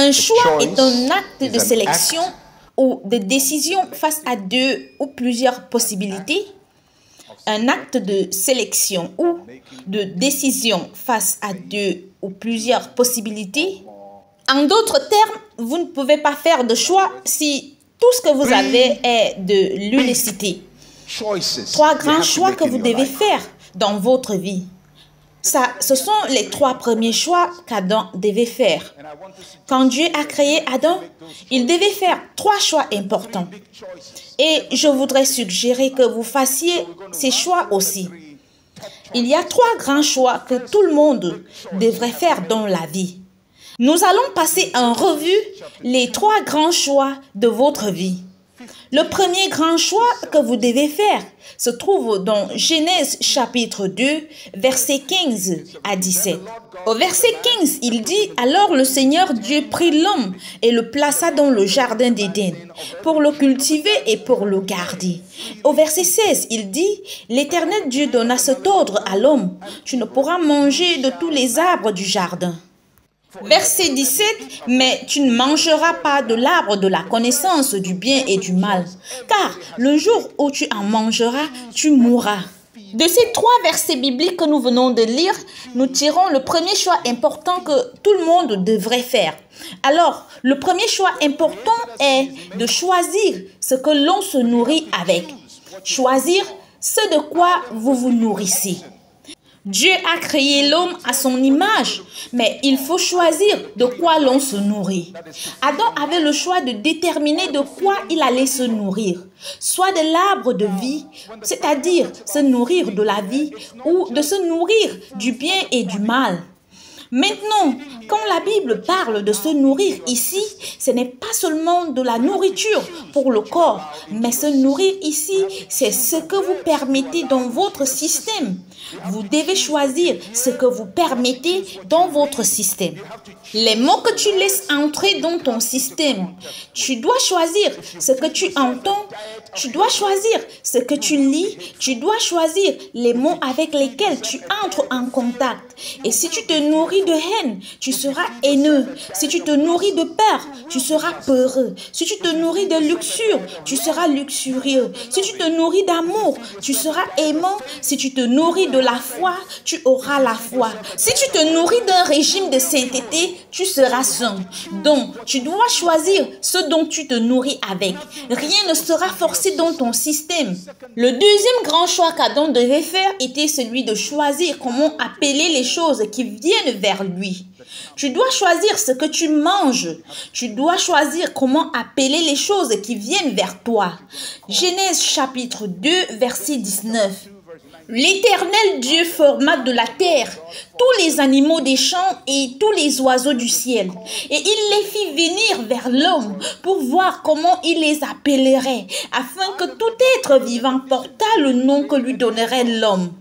Un choix est un acte de sélection ou de décision face à deux ou plusieurs possibilités. Un acte de sélection ou de décision face à deux ou plusieurs possibilités. En d'autres termes, vous ne pouvez pas faire de choix si tout ce que vous avez est de l'unicité. Trois grands choix que vous devez faire dans votre vie. Ce sont les trois premiers choix qu'Adam devait faire. Quand Dieu a créé Adam, il devait faire trois choix importants. Et je voudrais suggérer que vous fassiez ces choix aussi. Il y a trois grands choix que tout le monde devrait faire dans la vie. Nous allons passer en revue les trois grands choix de votre vie. Le premier grand choix que vous devez faire se trouve dans Genèse chapitre 2, versets 15 à 17. Au verset 15, il dit « Alors le Seigneur Dieu prit l'homme et le plaça dans le jardin d'Éden pour le cultiver et pour le garder. » Au verset 16, il dit « L'Éternel Dieu donna cet ordre à l'homme, tu ne pourras manger de tous les arbres du jardin. » Verset 17, « Mais tu ne mangeras pas de l'arbre de la connaissance du bien et du mal, car le jour où tu en mangeras, tu mourras. » De ces trois versets bibliques que nous venons de lire, nous tirons le premier choix important que tout le monde devrait faire. Alors, le premier choix important est de choisir ce que l'on se nourrit avec. Choisir ce de quoi vous vous nourrissez. Dieu a créé l'homme à son image, mais il faut choisir de quoi l'on se nourrit. Adam avait le choix de déterminer de quoi il allait se nourrir, soit de l'arbre de vie, c'est-à-dire se nourrir de la vie, ou de se nourrir du bien et du mal. Maintenant, quand la Bible parle de se nourrir ici, ce n'est pas seulement de la nourriture pour le corps, mais se nourrir ici, c'est ce que vous permettez dans votre système. Vous devez choisir ce que vous permettez dans votre système. Les mots que tu laisses entrer dans ton système, tu dois choisir ce que tu entends, tu dois choisir ce que tu lis, tu dois choisir les mots avec lesquels tu entres en contact. Et si tu te nourris de haine, tu seras haineux. Si tu te nourris de peur, tu seras peureux. Si tu te nourris de luxure, tu seras luxurieux. Si tu te nourris d'amour, tu seras aimant. Si tu te nourris de la foi, tu auras la foi. Si tu te nourris d'un régime de sainteté, tu seras saint. Donc, tu dois choisir ce dont tu te nourris avec. Rien ne sera forcé dans ton système. Le deuxième grand choix qu'Adam devait faire était celui de choisir comment appeler les choses qui viennent vers lui. Tu dois choisir ce que tu manges. Tu dois choisir comment appeler les choses qui viennent vers toi. Genèse chapitre 2, verset 19. L'Éternel Dieu forma de la terre tous les animaux des champs et tous les oiseaux du ciel. Et il les fit venir vers l'homme pour voir comment il les appellerait, afin que tout être vivant portât le nom que lui donnerait l'homme.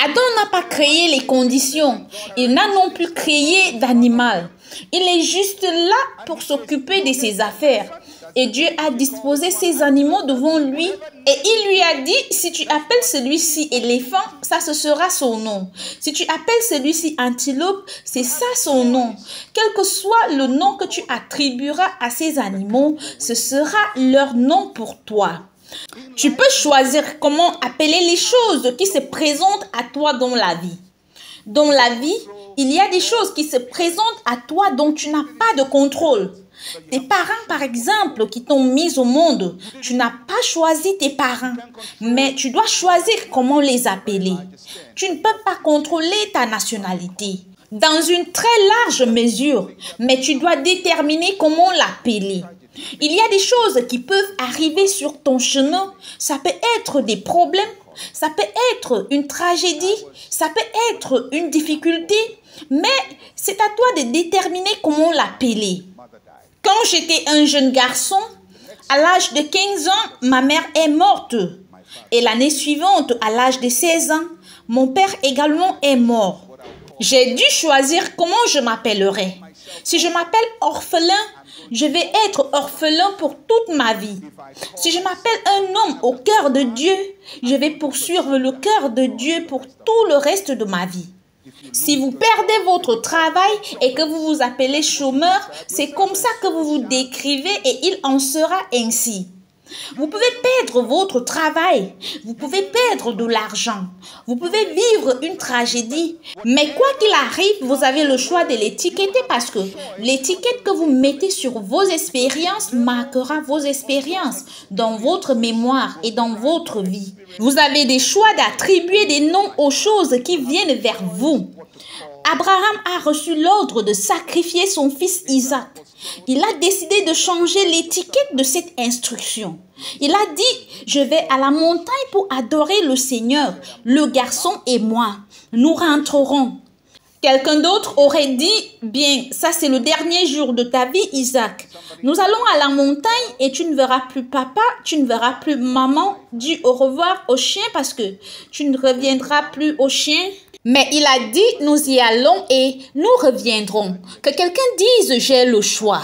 Adam n'a pas créé les conditions, il n'a non plus créé d'animal. Il est juste là pour s'occuper de ses affaires. Et Dieu a disposé ces animaux devant lui et il lui a dit, si tu appelles celui-ci éléphant, ça ce sera son nom. Si tu appelles celui-ci antilope, c'est ça son nom. Quel que soit le nom que tu attribueras à ces animaux, ce sera leur nom pour toi. Tu peux choisir comment appeler les choses qui se présentent à toi dans la vie. Dans la vie, il y a des choses qui se présentent à toi dont tu n'as pas de contrôle. Tes parents, par exemple, qui t'ont mis au monde, tu n'as pas choisi tes parents, mais tu dois choisir comment les appeler. Tu ne peux pas contrôler ta nationalité dans une très large mesure, mais tu dois déterminer comment l'appeler. Il y a des choses qui peuvent arriver sur ton chemin. Ça peut être des problèmes, ça peut être une tragédie, ça peut être une difficulté, mais c'est à toi de déterminer comment l'appeler. Quand j'étais un jeune garçon, à l'âge de 15 ans, ma mère est morte. Et l'année suivante, à l'âge de 16 ans, mon père également est mort. J'ai dû choisir comment je m'appellerai. Si je m'appelle orphelin, je vais être orphelin pour toute ma vie. Si je m'appelle un homme au cœur de Dieu, je vais poursuivre le cœur de Dieu pour tout le reste de ma vie. Si vous perdez votre travail et que vous vous appelez chômeur, c'est comme ça que vous vous décrivez et il en sera ainsi. Vous pouvez perdre votre travail, vous pouvez perdre de l'argent, vous pouvez vivre une tragédie. Mais quoi qu'il arrive, vous avez le choix de l'étiqueter parce que l'étiquette que vous mettez sur vos expériences marquera vos expériences dans votre mémoire et dans votre vie. Vous avez des choix d'attribuer des noms aux choses qui viennent vers vous. Abraham a reçu l'ordre de sacrifier son fils Isaac. Il a décidé de changer l'étiquette de cette instruction. Il a dit, je vais à la montagne pour adorer le Seigneur. Le garçon et moi, nous rentrerons. Quelqu'un d'autre aurait dit, bien, ça c'est le dernier jour de ta vie, Isaac. Nous allons à la montagne et tu ne verras plus papa, tu ne verras plus maman. Dis au revoir au chien parce que tu ne reviendras plus au chien. Mais il a dit, nous y allons et nous reviendrons. Que quelqu'un dise, j'ai le choix.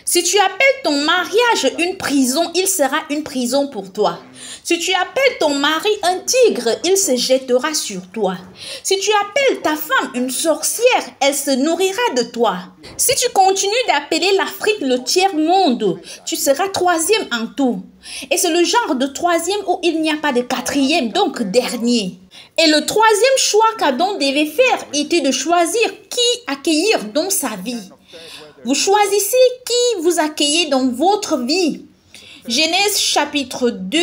Si tu appelles ton mariage une prison, il sera une prison pour toi. Si tu appelles ton mari un tigre, il se jettera sur toi. Si tu appelles ta femme une sorcière, elle se nourrira de toi. Si tu continues d'appeler l'Afrique le tiers-monde, tu seras troisième en tout. Et c'est le genre de troisième où il n'y a pas de quatrième, donc dernier. Et le troisième choix qu'Adam devait faire était de choisir qui accueillir dans sa vie. Vous choisissez qui vous accueillez dans votre vie. Genèse chapitre 2,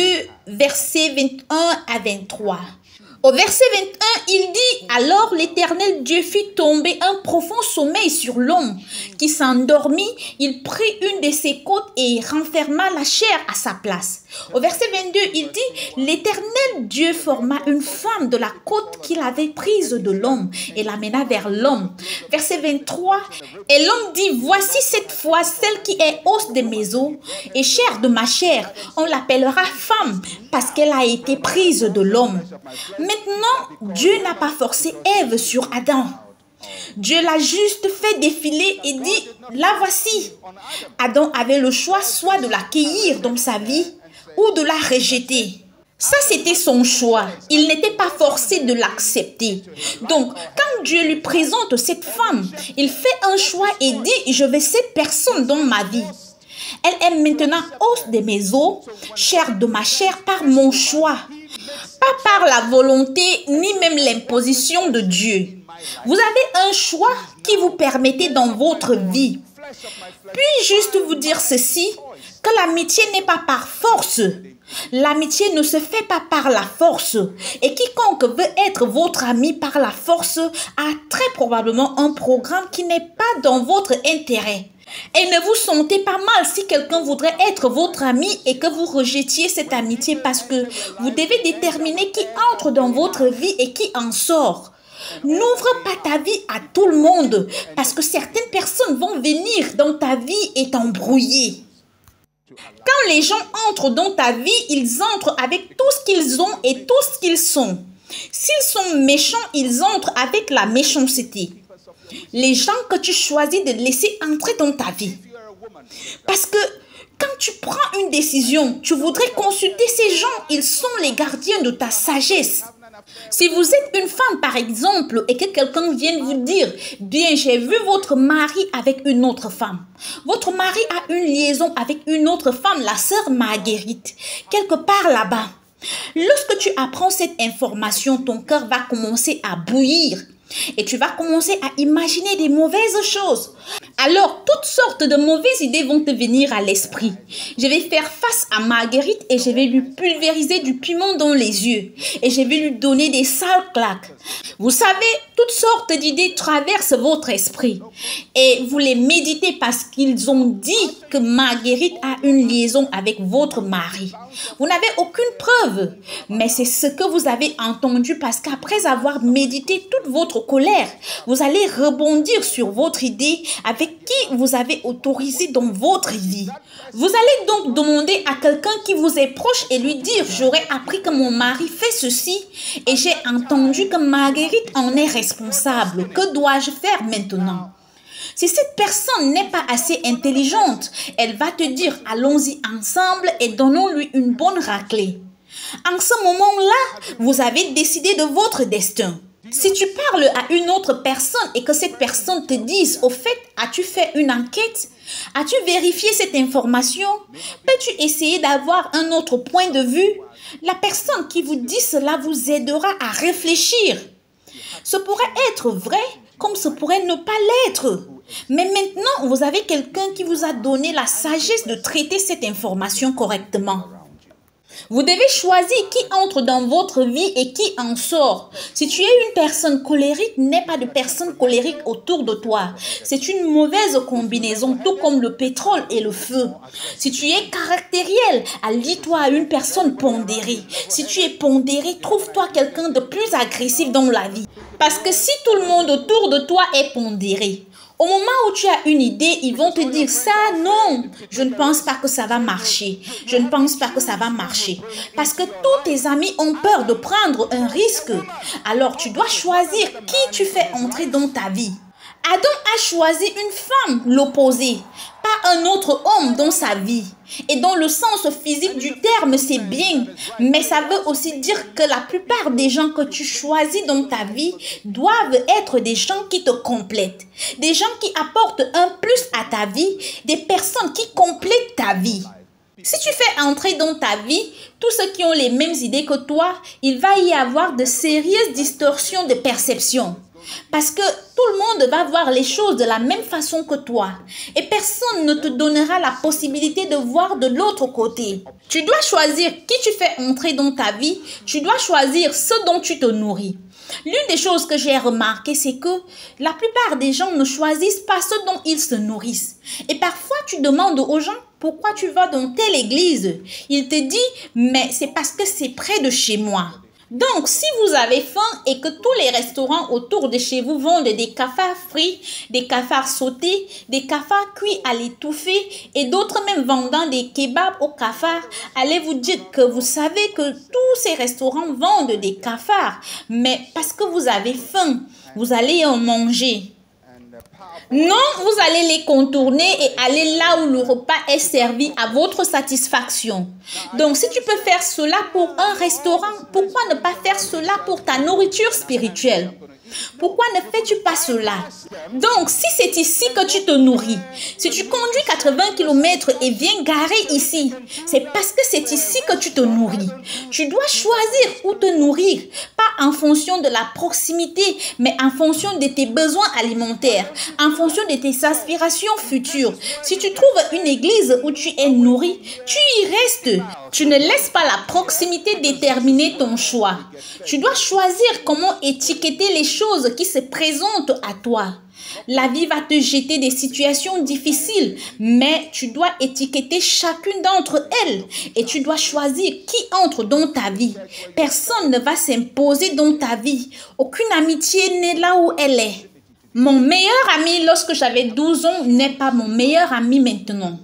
versets 21 à 23. Au verset 21, il dit, alors l'Éternel Dieu fit tomber un profond sommeil sur l'homme qui s'endormit. Il prit une de ses côtes et renferma la chair à sa place. Au verset 22, il dit, l'Éternel Dieu forma une femme de la côte qu'il avait prise de l'homme et l'amena vers l'homme. Verset 23, et l'homme dit, voici cette fois celle qui est os de mes os et chair de ma chair. On l'appellera femme parce qu'elle a été prise de l'homme. Maintenant, Dieu n'a pas forcé Ève sur Adam. Dieu l'a juste fait défiler et dit, la voici. Adam avait le choix soit de l'accueillir dans sa vie ou de la rejeter. Ça, c'était son choix. Il n'était pas forcé de l'accepter. Donc, quand Dieu lui présente cette femme, il fait un choix et dit, je veux cette personne dans ma vie. Elle est maintenant os de mes os, chair de ma chair par mon choix. Pas par la volonté ni même l'imposition de Dieu. Vous avez un choix qui vous permettait dans votre vie. Puis juste vous dire ceci, que l'amitié n'est pas par force. L'amitié ne se fait pas par la force. Et quiconque veut être votre ami par la force a très probablement un programme qui n'est pas dans votre intérêt. Et ne vous sentez pas mal si quelqu'un voudrait être votre ami et que vous rejetiez cette amitié parce que vous devez déterminer qui entre dans votre vie et qui en sort. N'ouvre pas ta vie à tout le monde parce que certaines personnes vont venir dans ta vie et t'embrouiller. Quand les gens entrent dans ta vie, ils entrent avec tout ce qu'ils ont et tout ce qu'ils sont. S'ils sont méchants, ils entrent avec la méchanceté. Les gens que tu choisis de laisser entrer dans ta vie. Parce que quand tu prends une décision, tu voudrais consulter ces gens. Ils sont les gardiens de ta sagesse. Si vous êtes une femme, par exemple, et que quelqu'un vienne vous dire, bien, j'ai vu votre mari avec une autre femme. Votre mari a une liaison avec une autre femme, la sœur Marguerite, quelque part là-bas. Lorsque tu apprends cette information, ton cœur va commencer à bouillir. Et tu vas commencer à imaginer des mauvaises choses. Alors, toutes sortes de mauvaises idées vont te venir à l'esprit. Je vais faire face à Marguerite et je vais lui pulvériser du piment dans les yeux. Et je vais lui donner des sales claques. Vous savez, toutes sortes d'idées traversent votre esprit. Et vous les méditez parce qu'ils ont dit que Marguerite a une liaison avec votre mari. Vous n'avez aucune preuve. Mais c'est ce que vous avez entendu parce qu'après avoir médité toute votre colère, vous allez rebondir sur votre idée avec qui vous avez autorisé dans votre vie. Vous allez donc demander à quelqu'un qui vous est proche et lui dire, j'aurais appris que mon mari fait ceci et j'ai entendu que Marguerite en est responsable. Que dois-je faire maintenant? Si cette personne n'est pas assez intelligente, elle va te dire, allons-y ensemble et donnons-lui une bonne raclée. En ce moment-là, vous avez décidé de votre destin. Si tu parles à une autre personne et que cette personne te dise, au fait, as-tu fait une enquête? As-tu vérifié cette information? Peux-tu essayer d'avoir un autre point de vue? La personne qui vous dit cela vous aidera à réfléchir. Ce pourrait être vrai comme ce pourrait ne pas l'être. Mais maintenant, vous avez quelqu'un qui vous a donné la sagesse de traiter cette information correctement. Vous devez choisir qui entre dans votre vie et qui en sort. Si tu es une personne colérique, n'aie pas de personne colérique autour de toi. C'est une mauvaise combinaison, tout comme le pétrole et le feu. Si tu es caractériel, allie-toi à une personne pondérée. Si tu es pondéré, trouve-toi quelqu'un de plus agressif dans la vie. Parce que si tout le monde autour de toi est pondéré, au moment où tu as une idée, ils vont te dire ça, non, je ne pense pas que ça va marcher. Je ne pense pas que ça va marcher. Parce que tous tes amis ont peur de prendre un risque. Alors tu dois choisir qui tu fais entrer dans ta vie. Adam a choisi une femme, l'opposé, pas un autre homme dans sa vie. Et dans le sens physique du terme, c'est bien. Mais ça veut aussi dire que la plupart des gens que tu choisis dans ta vie doivent être des gens qui te complètent. Des gens qui apportent un plus à ta vie. Des personnes qui complètent ta vie. Si tu fais entrer dans ta vie tous ceux qui ont les mêmes idées que toi, il va y avoir de sérieuses distorsions de perception. Parce que tout le monde va voir les choses de la même façon que toi. Et personne ne te donnera la possibilité de voir de l'autre côté. Tu dois choisir qui tu fais entrer dans ta vie. Tu dois choisir ce dont tu te nourris. L'une des choses que j'ai remarqué, c'est que la plupart des gens ne choisissent pas ce dont ils se nourrissent. Et parfois, tu demandes aux gens, pourquoi tu vas dans telle église? Il te dit, mais c'est parce que c'est près de chez moi. Donc, si vous avez faim et que tous les restaurants autour de chez vous vendent des cafards frits, des cafards sautés, des cafards cuits à l'étouffée et d'autres même vendant des kebabs au cafard, allez vous dire que vous savez que tous ces restaurants vendent des cafards, mais parce que vous avez faim, vous allez en manger. Non, vous allez les contourner et aller là où le repas est servi à votre satisfaction. Donc, si tu peux faire cela pour un restaurant, pourquoi ne pas faire cela pour ta nourriture spirituelle? Pourquoi ne fais-tu pas cela? Donc, si c'est ici que tu te nourris, si tu conduis 80 km et viens garer ici, c'est parce que c'est ici que tu te nourris. Tu dois choisir où te nourrir, pas en fonction de la proximité, mais en fonction de tes besoins alimentaires, en fonction de tes aspirations futures. Si tu trouves une église où tu es nourri, tu y restes. Tu ne laisses pas la proximité déterminer ton choix. Tu dois choisir comment étiqueter les choses qui se présentent à toi. La vie va te jeter des situations difficiles, mais tu dois étiqueter chacune d'entre elles et tu dois choisir qui entre dans ta vie. Personne ne va s'imposer dans ta vie. Aucune amitié n'est là où elle est. Mon meilleur ami lorsque j'avais 12 ans n'est pas mon meilleur ami maintenant.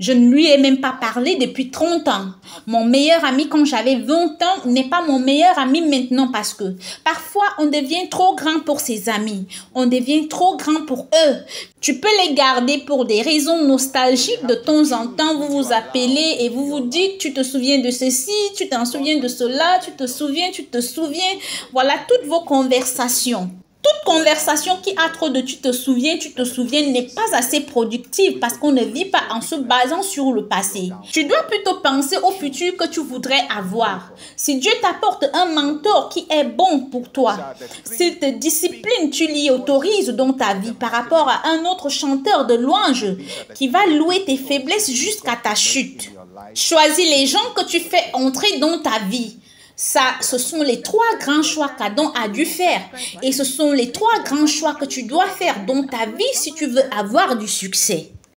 Je ne lui ai même pas parlé depuis 30 ans. Mon meilleur ami quand j'avais 20 ans n'est pas mon meilleur ami maintenant parce que parfois on devient trop grand pour ses amis. On devient trop grand pour eux. Tu peux les garder pour des raisons nostalgiques. De temps en temps, vous vous appelez et vous vous dites, tu te souviens de ceci, tu t'en souviens de cela, tu te souviens. Voilà toutes vos conversations. Toute conversation qui a trop de tu te souviens n'est pas assez productive parce qu'on ne vit pas en se basant sur le passé. Tu dois plutôt penser au futur que tu voudrais avoir. Si Dieu t'apporte un mentor qui est bon pour toi, s'il te discipline, tu l'y autorises dans ta vie par rapport à un autre chanteur de louange qui va louer tes faiblesses jusqu'à ta chute. Choisis les gens que tu fais entrer dans ta vie. Ça, ce sont les 3 grands choix qu'Adam a dû faire. Et ce sont les 3 grands choix que tu dois faire dans ta vie si tu veux avoir du succès.